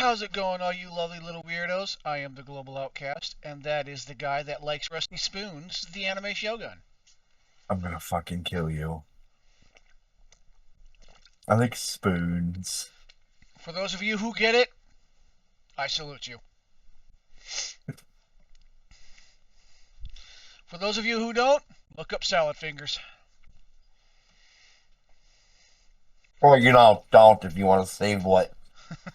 How's it going, all you lovely little weirdos? I am the Global Outcast, and that is the guy that likes rusty spoons, the Anime Shogun. I'm gonna fucking kill you. I like spoons. For those of you who get it, I salute you. For those of you who don't, look up salad fingers. Or don't if you want to save what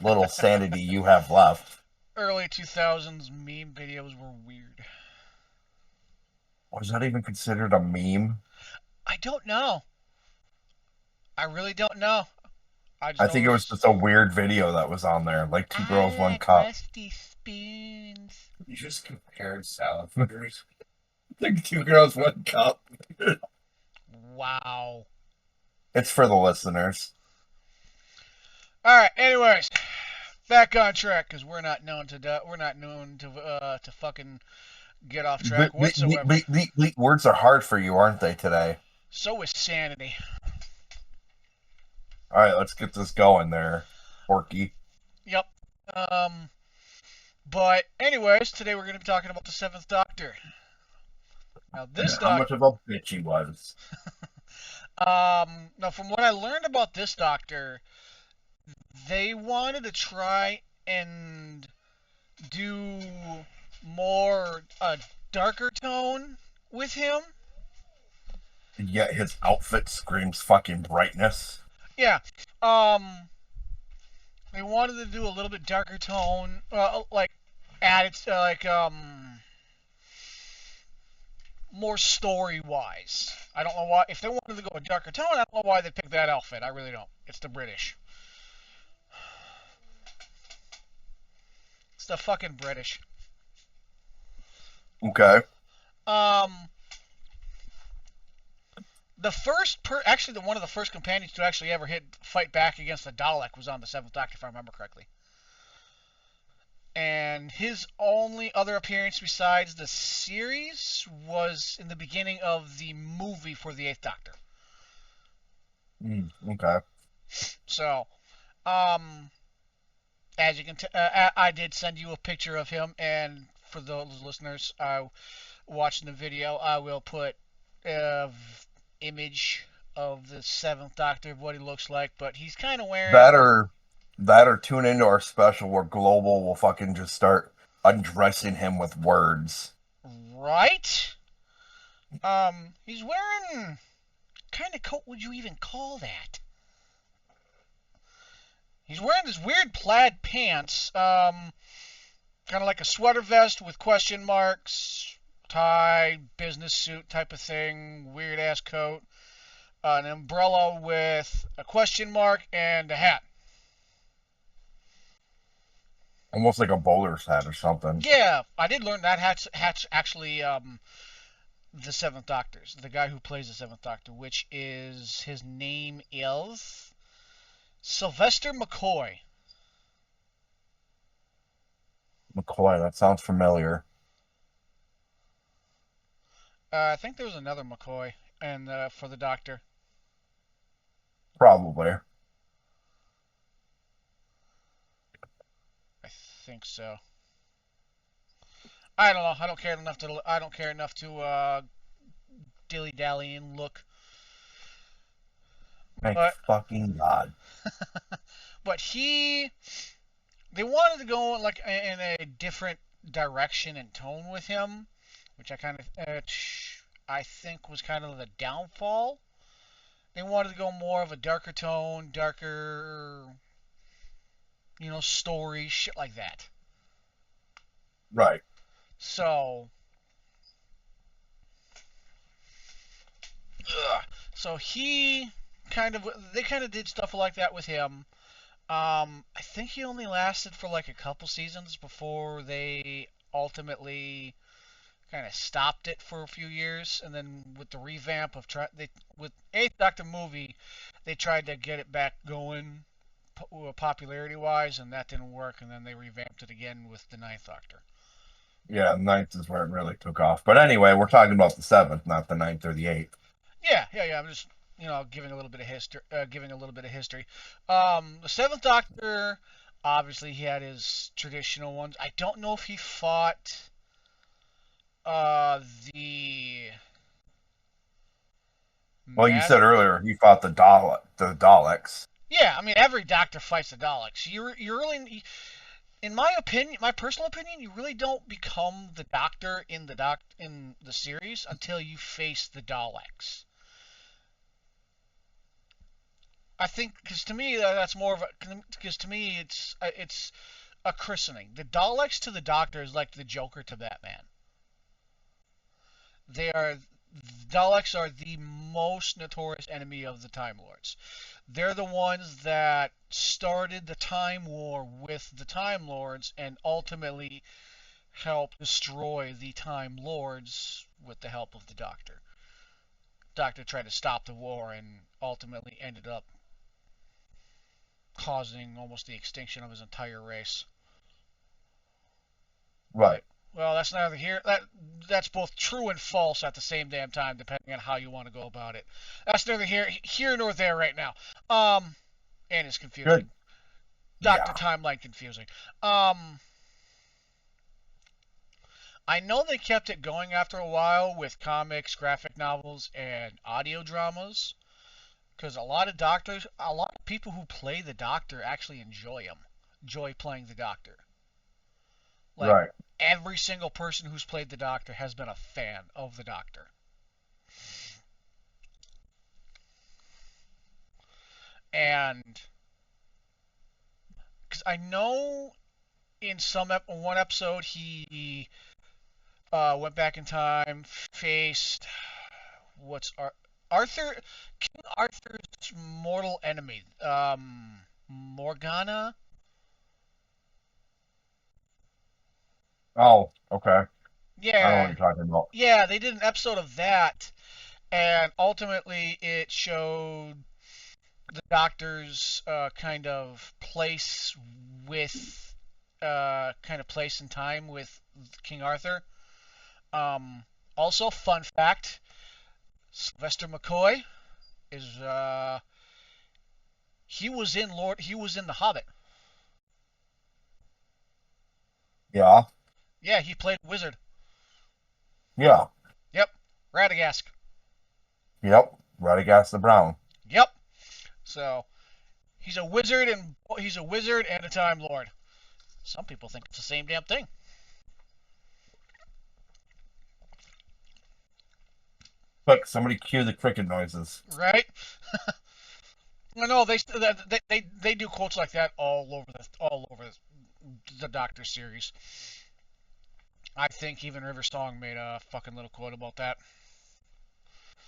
little sanity you have left. Early 2000s meme videos were weird. Was that even considered a meme? I don't know. I really don't know. I just I know think it was there's. just a weird video that was on there, like two I girls, one like cup. rusty spoons. You just compared salad fingers. Like two girls, one cup. Wow. It's for the listeners. Alright, anyways. Back on track, because we're not known to fucking get off track whatsoever. Words are hard for you, aren't they, today? So is sanity. All right, let's get this going there, Porky. Yep. But anyways, today we're going to be talking about the Seventh Doctor. Now this How much Doctor. of a bitch he was. Now from what I learned about this Doctor, they wanted to try and do more darker tone with him. And yet his outfit screams fucking brightness. Yeah. They wanted to do a little bit darker tone, like add it more story wise. I don't know why. If they wanted to go a darker tone, I don't know why they picked that outfit. I really don't. It's the British. It's the fucking British. Okay. Um, actually, one of the first companions to actually ever fight back against the Dalek was on the Seventh Doctor, if I remember correctly. And his only other appearance besides the series was in the beginning of the movie for the Eighth Doctor. Okay. So, as you can, I did send you a picture of him, and for those listeners watching the video, I will put image of the Seventh Doctor of what he looks like. But he's kind of wearing that or tune into our special where Global will fucking just start undressing him with words. Right. He's wearing kind of coat would you even call that? He's wearing this weird plaid pants, kind of like a sweater vest with question marks, tie, business suit type of thing, weird ass coat, an umbrella with a question mark, and a hat. Almost like a bowler's hat or something. Yeah, I did learn that hat's actually the Seventh Doctor's, the guy who plays the Seventh Doctor, which is his name is Sylvester McCoy. McCoy, that sounds familiar. I think there was another McCoy, and for the Doctor. Probably. I think so. I don't know. I don't care enough to. I don't care enough to dilly dally and look. Thank But fucking God. but they wanted to go like in a different direction and tone with him, which I think was kind of the downfall. They wanted to go more of a darker tone, darker, story, shit like that. Right. So, so they kind of did stuff like that with him. I think he only lasted for like a couple seasons before they ultimately kind of stopped it for a few years, and then with the revamp of with Eighth Doctor movie, they tried to get it back going popularity wise, and that didn't work, and then they revamped it again with the Ninth Doctor. Yeah, ninth is where it really took off. But anyway, we're talking about the seventh, not the ninth or the eighth. Yeah. I'm just giving a little bit of history. The Seventh Doctor Obviously, he had his traditional ones. I don't know if he fought the Well, you Mass. said earlier he fought the Daleks. Yeah, I mean every Doctor fights the Daleks. You really, in my opinion, my personal opinion, you really don't become the Doctor in the series until you face the Daleks. I think because to me that's more of a because to me it's a christening. The Daleks to the Doctor is like the Joker to Batman. They are Daleks are the most notorious enemy of the Time Lords. They're the ones that started the Time War with the Time Lords and ultimately helped destroy the Time Lords with the help of the Doctor. Doctor tried to stop the war and ultimately ended up causing almost the extinction of his entire race. Right. But well, that's neither here. That's both true and false at the same damn time, depending on how you want to go about it. That's neither here nor there right now. And it's Good. confusing. Doctor Yeah. Timeline confusing. Um, I know they kept it going after a while with comics, graphic novels, and audio dramas. Because a lot of people who play the Doctor actually enjoy him, enjoy playing the Doctor. Like Right. every single person who's played the Doctor has been a fan of the Doctor. And because I know in one episode he went back in time, faced what's Arthur King Arthur's mortal enemy, Morgana. Oh, okay. I don't know what Yeah, you're talking about. yeah, they did an episode of that, and ultimately it showed the Doctor's with kind of place and time with King Arthur. Um, Also, fun fact: Sylvester McCoy is he was in The Hobbit. Yeah. Yeah, he played wizard. Yeah. Yep, Radagast. Yep. Radagast the Brown. Yep. So he's a wizard and a Time Lord. Some people think it's the same damn thing, Quick, somebody cue the cricket noises. right? I know they do quotes like that all over the Doctor series. I think even River Song made a fucking little quote about that.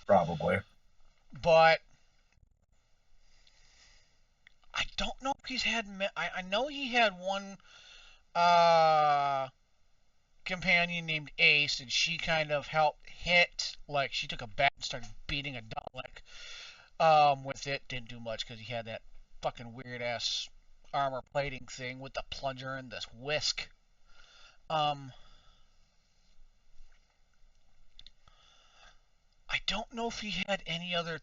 Probably. But I don't know if he's had. I know he had one uh, companion named Ace, and she kind of helped hit. Like she took a bat and started beating a Dalek. With it, didn't do much because he had that fucking weird ass armor plating thing with the plunger and this whisk. Um, I don't know if he had any other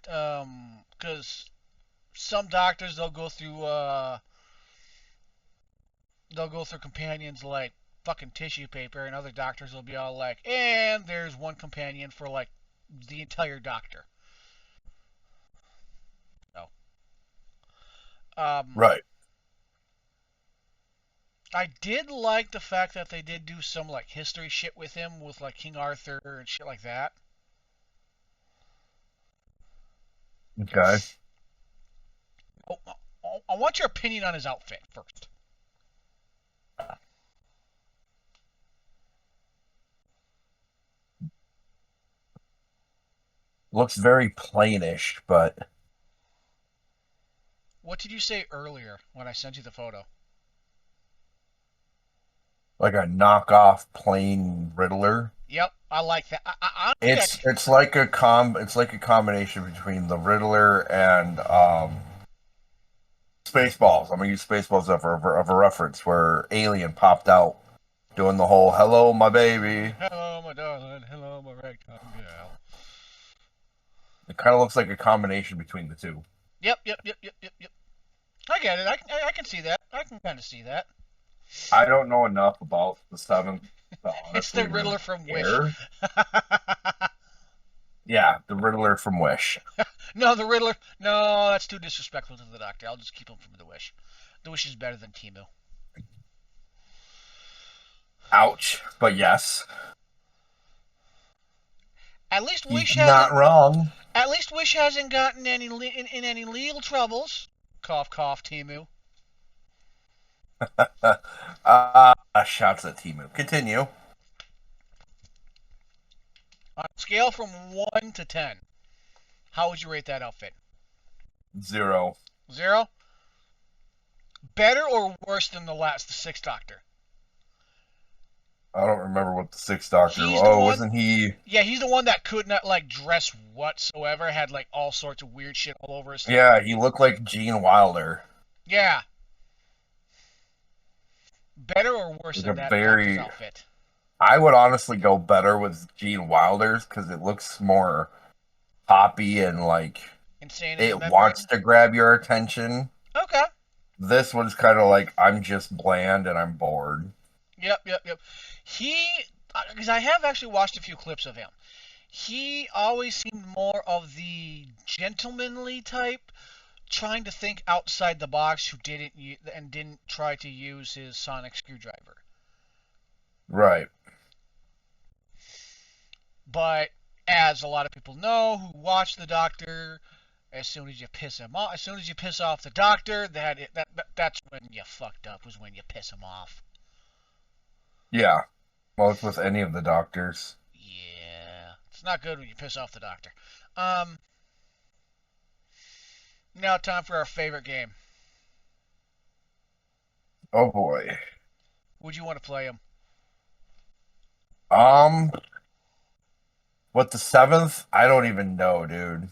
because some doctors they'll go through companions like fucking tissue paper, and other doctors will be all like, and there's one companion for like the entire doctor. So, um, Right. I did like the fact that they did do some like history shit with him, with like King Arthur and shit like that. Okay. Oh, I want your opinion on his outfit first. Looks very plainish, but What did you say earlier when I sent you the photo? like a knockoff plain Riddler. Yep, I like that. Honestly, It's like a combination between the Riddler and Spaceballs. I'm gonna use Spaceballs of a reference where Alien popped out doing the whole "Hello, my baby." hello, my darling. Hello, my ragtime gal. It kind of looks like a combination between the two. Yep. I get it. I can see that. can kind of see that. I don't know enough about the seventh to It's the honestly really Riddler from Wish. care. Yeah, the Riddler from Wish. No, the Riddler. No, that's too disrespectful to the Doctor. I'll just keep him from the Wish. The Wish is better than Timu. Ouch. But yes, At least he's Wish not hasn't. wrong. At least Wish hasn't gotten in any legal troubles. Cough, cough, Timu. Shouts at Timu. Continue. On a scale from 1 to 10, how would you rate that outfit? 0. 0. Better or worse than the Sixth Doctor? I don't remember what the Sixth Doctor. He's the Oh, one. wasn't he? Yeah, he's the one that could not like dress whatsoever. Had like all sorts of weird shit all over his. Yeah, he looked like Gene Wilder. Yeah. Better or worse Like than a that Doctor's very. outfit? I would honestly go better with Gene Wilder's because it looks more poppy and like Insane in the it membrane. wants to grab your attention. Okay. This one's kind of like I'm just bland and I'm bored. Yep, yep, yep. He, because I have actually watched a few clips of him. He always seemed more of the gentlemanly type, trying to think outside the box, who didn't try to use his sonic screwdriver. Right. But as a lot of people know who watch the Doctor, as soon as you piss him off, as soon as you piss off the Doctor, that's when you fucked up. Was when you piss him off. Yeah. Well, it's with any of the doctors. Yeah, it's not good when you piss off the Doctor. Um, Now time for our favorite game. Oh boy. Would you want to play him? Um, what the seventh? I don't even know, dude.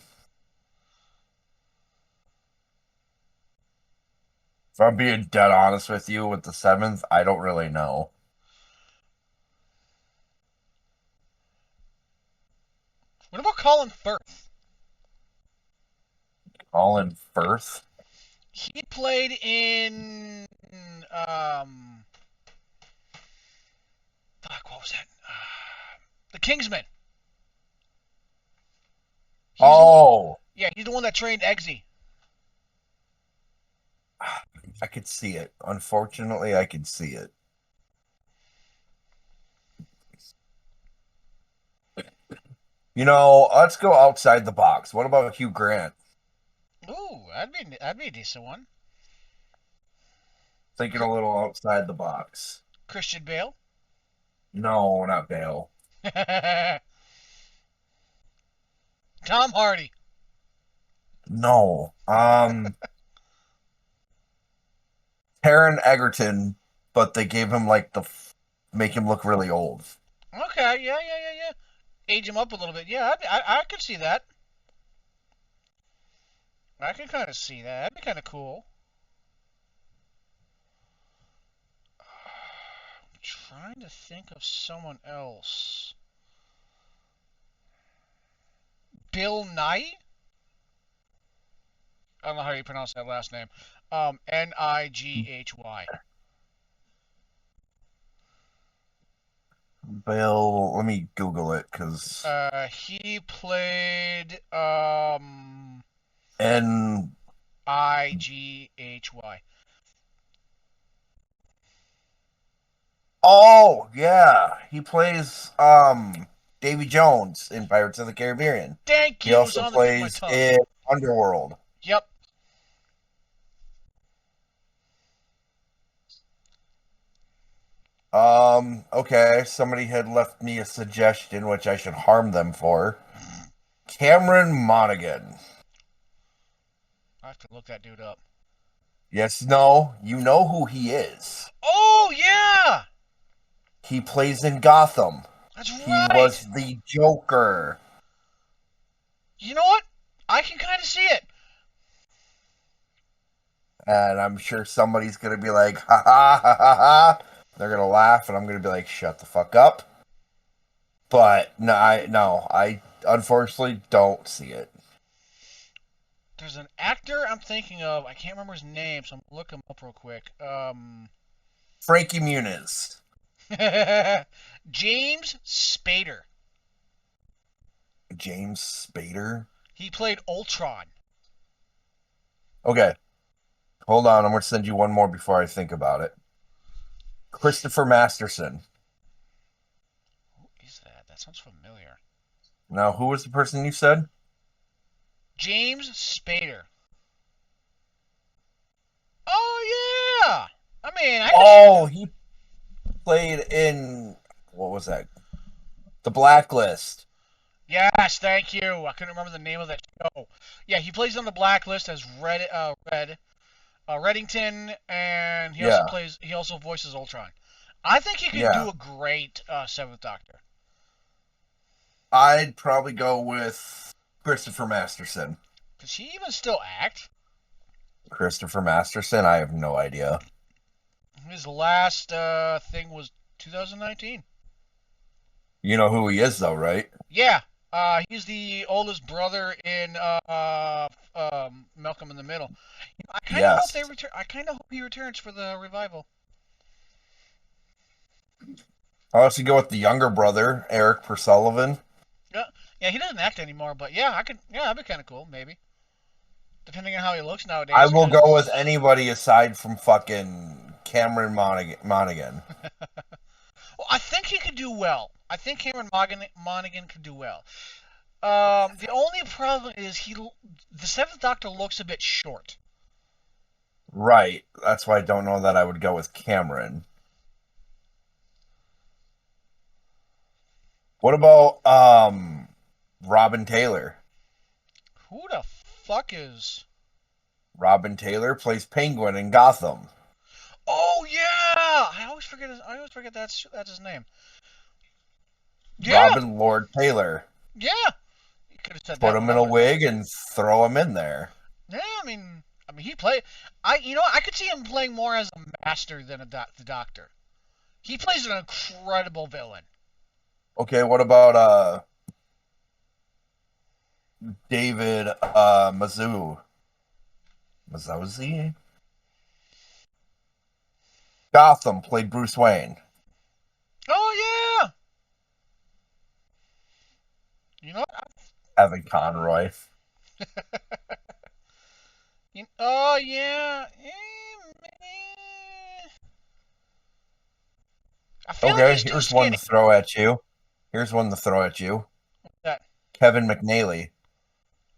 If I'm being dead honest with you, with the seventh, I don't really know. What about Colin Firth? Colin Firth? He played in fuck, what was that? The Kingsman. He's the one. Oh, Yeah, he's the one that trained Eggsy. I could see it. Unfortunately, I could see it. You know, let's go outside the box. What about Hugh Grant? Ooh, that'd be a decent one. Thinking a little outside the box. Christian Bale. No, not Bale. Tom Hardy. No. Taron Egerton, but they gave him like make him look really old. Okay, yeah. Age him up a little bit. Yeah, I could see that. I can kind of see that. That'd be kind of cool. I'm trying to think of someone else. Bill Nye? I don't know how you pronounce that last name. Nighy. Bill, let me Google it because He played and Ighy. oh yeah, he plays Davy Jones in Pirates of the Caribbean. Thank He you. It was also on the tip of my plays tongue. in Underworld. Yep. Okay, somebody had left me a suggestion which I should harm them for. Cameron Monaghan. I have to look that dude up. Yes, no, you know who he is. Oh yeah, He plays in Gotham. that's He right. was the Joker. You know what? I can kind of see it. And I'm sure somebody's going to be like, ha ha ha ha ha. They're going to laugh, and I'm going to be like, shut the fuck up. But no, I unfortunately don't see it. There's an actor I'm thinking of. I can't remember his name, so I'm gonna look him up real quick. Frankie Muniz. James Spader. James Spader. He played Ultron. Okay, hold on. I'm going to send you one more before I think about it. Christopher Masterson. Who is that? That sounds familiar. Now, who was the person you said? James Spader. Oh yeah. I mean, I could. Oh, he played in, what was that? The Blacklist. Yes, thank you. I couldn't remember the name of that show. Yeah, he plays on the Blacklist as Reddington, and he also Yeah, plays. He also voices Ultron. I think he could yeah. do a great Seventh Doctor. I'd probably go with Christopher Masterson. Does he even still act? Christopher Masterson? I have no idea. His last thing was 2019. You know who he is, though, right? Yeah, he's the oldest brother in Malcolm in the Middle. You know, I kind of hope they Yes. return. I kind of hope he returns for the revival. I'll also go with the younger brother, Eric Persullivan. Yeah, yeah, he doesn't act anymore, but yeah, I could. Yeah, that'd be kind of cool, maybe. Depending on how he looks I nowadays, will go with because anybody aside from fucking Cameron Monaghan. well, I think he could do well. I think Cameron Monaghan could do well. The only problem is the Seventh Doctor looks a bit short. Right. That's why I don't know that I would go with Cameron. What about Robin Taylor? Who the fuck is? Robin Taylor plays Penguin in Gotham. Oh yeah, I always forget. I always forget that's his name. Yeah, Robin Lord Taylor. yeah. You could have said Put that him when I in a would have known. wig and throw him in there. Yeah, I mean, he played. I could see him playing more as a master than the Doctor. He plays an incredible villain. Okay, what about David Mazzozzi? Gotham played Bruce Wayne. Oh yeah. You know what? Evan Conroy. Oh yeah. I feel like Okay, he's too here's one skinny. to throw at you. Here's one to throw at you. That Kevin McNally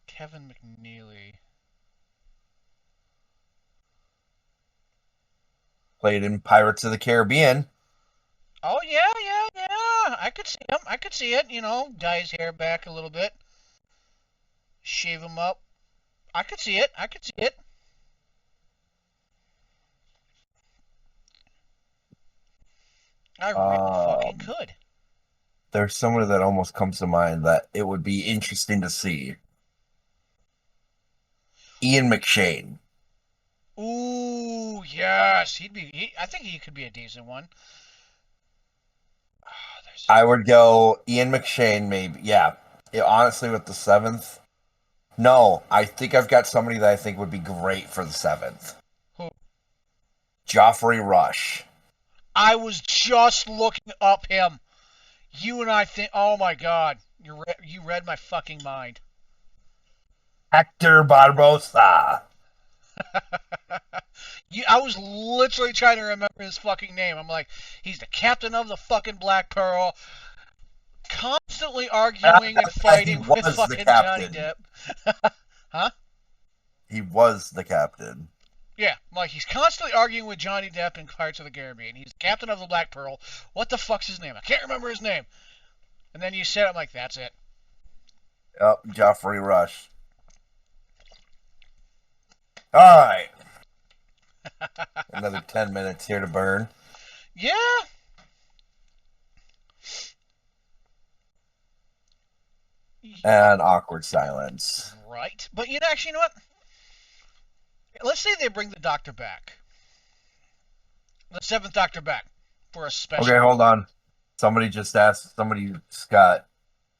Kevin McNeely. played in Pirates of the Caribbean. Oh yeah, yeah, yeah. I could see him. I could see it. Dye his hair back a little bit, shave him up. I could see it. I could see it. I really fucking Um, could. there's somebody that almost comes to mind that it would be interesting to see. Ian McShane. Ooh, yes. I think he could be a decent one. Oh, I would go Ian McShane, maybe. Yeah. Honestly, with the seventh. No, I think I've got somebody that I think would be great for the seventh. who? Joffrey Rush. I was just looking up him. You and I think. Oh my God, you read my fucking mind. Hector Barbosa. I was literally trying to remember his fucking name. I'm like, he's the captain of the fucking Black Pearl, constantly arguing and He fighting with was the fucking Johnny captain. Depp. Huh? He was the captain. Yeah, like he's constantly arguing with Johnny Depp in Pirates of the Caribbean. He's the captain of the Black Pearl. What the fuck's his name? I can't remember his name. And then you said, I'm like, that's it. Yep, Joffrey Rush. All right. Another 10 minutes here to burn. Yeah. And awkward silence. Right. But actually, you know what? Let's say they bring the Doctor back. The Seventh Doctor back for a Okay, special. hold on. Somebody just got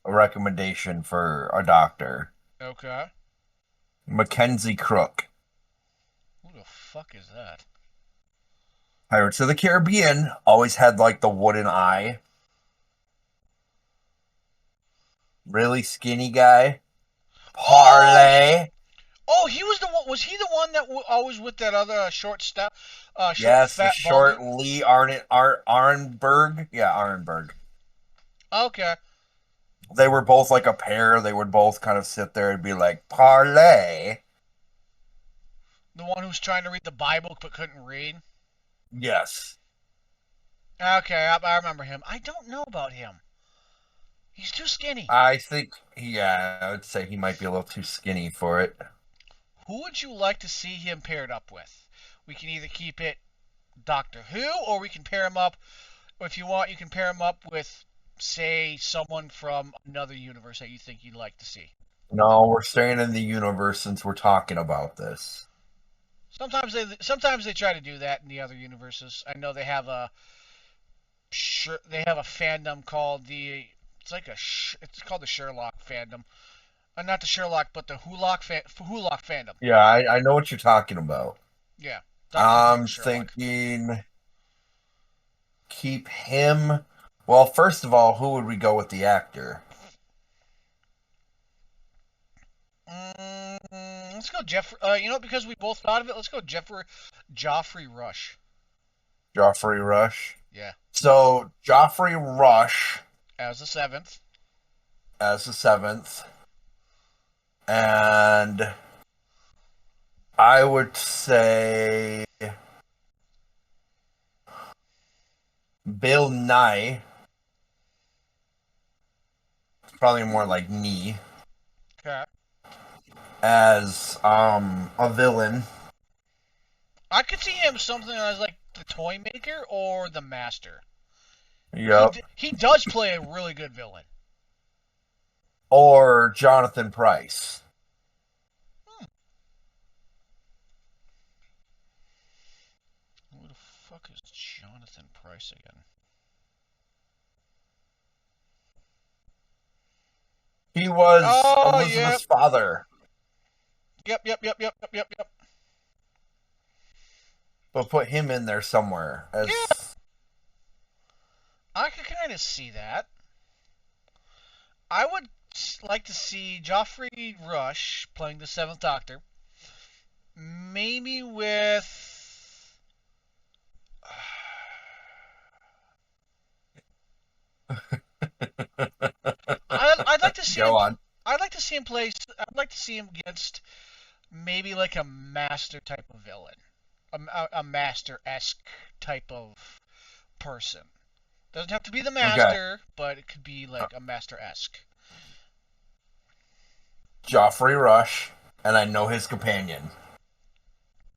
a recommendation for a doctor. Okay. Mackenzie Crook. Who the fuck is that? Pirates of the Caribbean always had like the wooden eye. Really skinny guy. Oh, Parlay. oh, he was the one. Was he the one that always with that other short step, short Yes, the fat balding? short Lee Arnberg. Yeah, Arnberg. Okay, They were both like a pair. They would both kind of sit there and be like, parlay. the one who's trying to read the Bible but couldn't read. Yes. Okay, I remember him. I don't know about him. He's too skinny. I think, yeah, I would say he might be a little too skinny for it. Who would you like to see him paired up with? We can either keep it Doctor Who, or we can pair him up. Or if you want, you can pair him up with, say, someone from another universe that you think you'd like to see. No, we're staying in the universe since we're talking about this. Sometimes they try to do that in the other universes. I know they have a fandom called the it's called the Sherlock fandom. Not the Sherlock, but the Hulock fandom. Yeah, I know what you're talking about. Yeah, Doctor Who and I'm Sherlock. thinking keep him. Well, first of all, who would we go with the actor? Let's go Jeffrey. Because we both thought of it, let's go Joffrey Rush. Joffrey Rush. Yeah, So Joffrey Rush as the seventh. as the seventh, and I would say Bill Nye. Probably more like me Okay. as a villain. I could see him something as like the Toy Maker or the Master. Yep. He does play a really good villain. Or Jonathan Pryce. Hmm. Who the fuck is Jonathan Pryce again? He was Oh, Elizabeth's yep. father, Yep. but put him in there somewhere Yeah, as I could kind of see that. I would like to see Joffrey Rush playing the Seventh Doctor. Maybe with. I'd like to see go him. on. I'd like to see him play. I'd like to see him against maybe like a master type of villain, a master esque type of person. Doesn't have to be the Okay. master, but it could be like a master esque. Joffrey Rush, and I know his companion,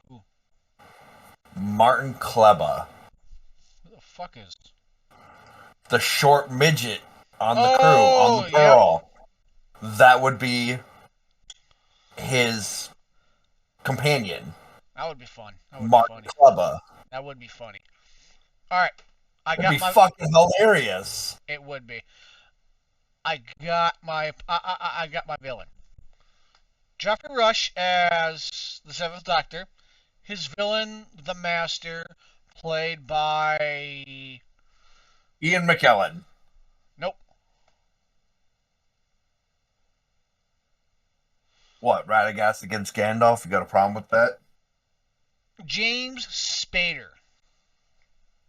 Who Martin Kleba, the fuck is? the short midget on the crew, on the Oh, yep. Pearl. That would be his companion, That would be fun. That would be Martin funny. Kleba. That would be funny. All right, I That'd be got my. fucking hilarious. It would be. I got my villain. Geoffrey Rush as the Seventh Doctor. His villain, the Master, played by. Ian McKellen. Nope. What, Radagast against Gandalf? You got a problem with that? James Spader.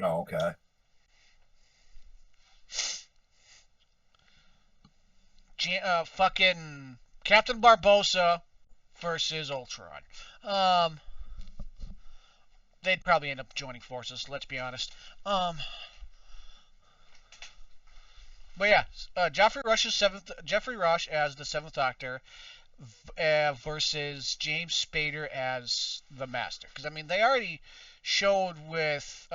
Oh, okay. Fucking Captain Barbossa versus Ultron. Um, they'd probably end up joining forces. Let's be honest. But yeah, Jeffrey Rush as the Seventh Doctor versus James Spader as the Master. Because I mean, they already showed with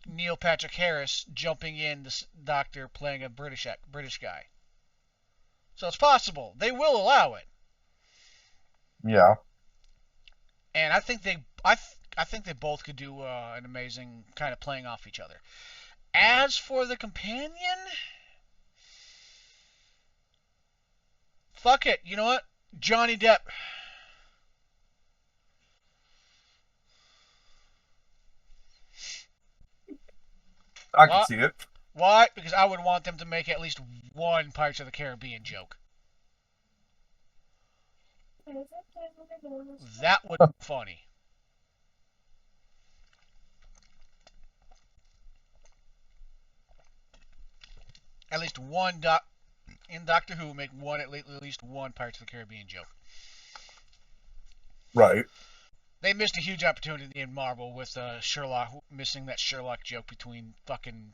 Neil Patrick Harris jumping in the Doctor playing a British guy. So it's possible they will allow it, Yeah. and I think they both could do an amazing kind of playing off each other. As for the companion, fuck it. You know what? Johnny Depp. I can What? see it. Why? Because I would want them to make at least one Pirates of the Caribbean joke. That would be funny. At least one in Doctor Who make one at least one Pirates of the Caribbean joke. Right. They missed a huge opportunity in Marvel with Sherlock missing that Sherlock joke between fucking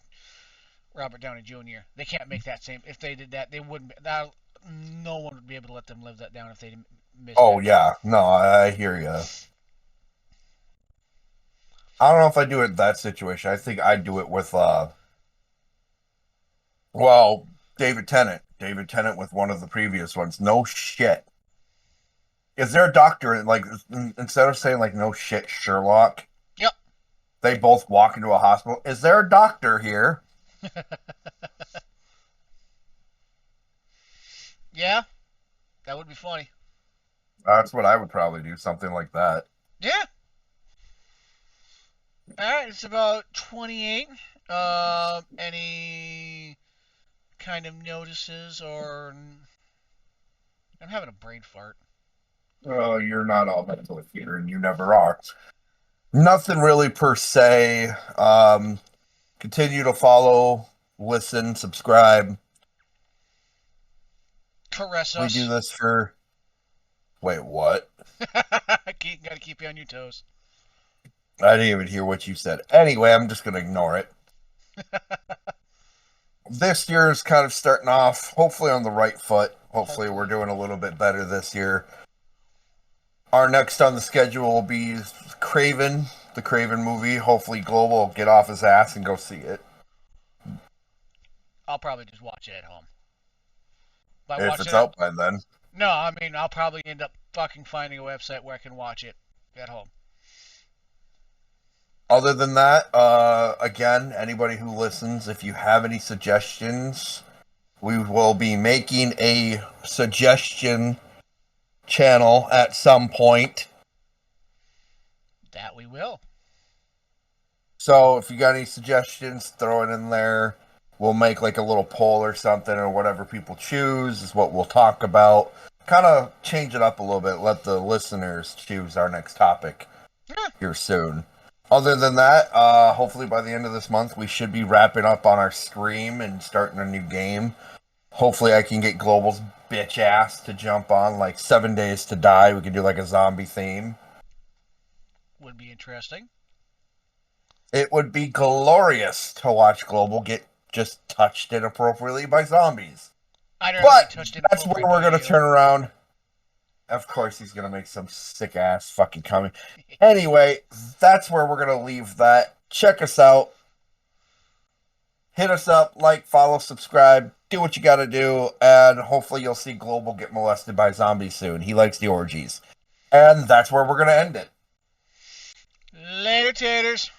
Robert Downey Jr. They can't make that same. If they did that, they wouldn't. That no one would be able to let them live that down if they missed Oh that joke. yeah. No, I hear you. I don't know if I do it in that situation. I think I'd do it with well, David Tennant. David Tennant with one of the previous ones. No shit. Is there a doctor like instead of saying like no shit Sherlock, Yep. they both walk into a hospital. Is there a doctor here? Yeah, that would be funny. That's what I would probably do, something like that. Yeah. All right, it's about 28. Any kind of notices or I'm having a brain fart. Oh, you're not all mentally here, and you never are. Nothing really per se. Continue to follow, listen, subscribe. Caress We do us. this for. Wait, what? Gotta keep you on your toes. I didn't even hear what you said. Anyway, I'm just going to ignore it. This year is kind of starting off, hopefully, on the right foot. Hopefully, we're doing a little bit better this year. Our next on the schedule will be Craven, the Craven movie. Hopefully, Global will get off his ass and go see it. I'll probably just watch it at home. By If watch it's it at out by then. no, I mean I'll probably end up fucking finding a website where I can watch it at home. Other than that, again, anybody who listens, if you have any suggestions, we will be making a suggestion channel at some point. That we will. So if you got any suggestions, throw it in there. We'll make like a little poll or something, or whatever people choose is what we'll talk about. Kind of change it up a little bit. Let the listeners choose our next topic Yeah. here soon. Other than that, hopefully by the end of this month, we should be wrapping up on our stream and starting a new game. Hopefully, I can get Global's bitch ass to jump on like 7 Days to Die. We could do like a zombie theme. Would be interesting. It would be glorious to watch Global get just touched inappropriately by zombies. I'd rather get But touched that's where inappropriately we're by going to you. turn around. Of course, he's going to make some sick ass fucking comment. Anyway, that's where we're going to leave that. Check us out. Hit us up, like, follow, subscribe, do what you got to do, and hopefully you'll see Global get molested by zombies soon. He likes the orgies. And that's where we're going to end it. Later, taters.